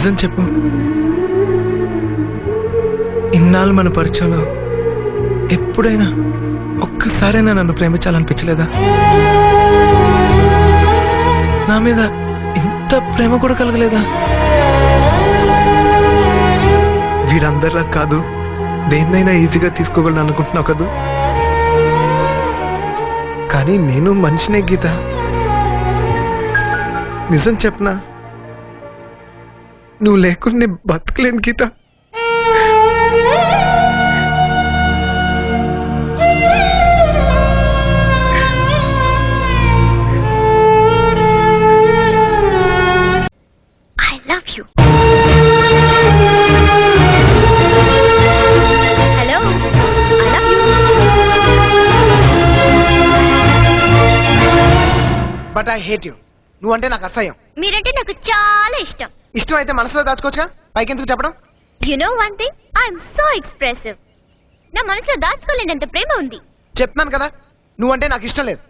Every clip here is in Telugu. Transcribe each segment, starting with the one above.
నిజం చెప్పు, ఇన్నాళ్ళు మన పరిచయంలో ఎప్పుడైనా ఒక్కసారైనా నన్ను ప్రేమించాలనిపించలేదా? నా మీద ఇంత ప్రేమ కూడా కలగలేదా? వీడందరిలా కాదు, దేన్నైనా ఈజీగా తీసుకోగలను అనుకుంటున్నావు కదూ. కానీ నేను మనిషినే గీత. నిజం చెప్పనా, నువ్వు లేకుండా నేను బతకలేను గీత. I love you. Hello, I love you. But I hate you. నువ్వంటే నాకు అసహ్యం. మీరంటే నాకు చాలా ఇష్టం. ఇష్టం అయితే మనసులో దాచుకోవచ్చుగా, పైకి ఎందుకు చెప్పడం? You know one thing, I'm so expressive. నా మనసులో దాచుకోలేనంత ప్రేమ ఉంది. చెప్తున్నాను కదా, నువ్వంటే నాకు ఇష్టం లేదు.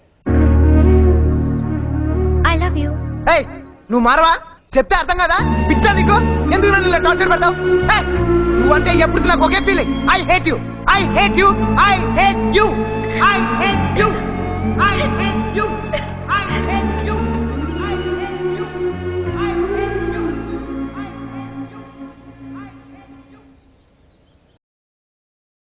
I love you. ఏయ్, నువ్వు మారవా? చెప్తే అర్థం కదా, పిచ్చా నీకు? ఎందుకు నన్ను ఇలా టార్చర్ పెట్టావు? నువ్వంటే ఎప్పుడు నాకు ఒకే feeling. I hate you, I hate you, I hate you, I hate you, I hate you.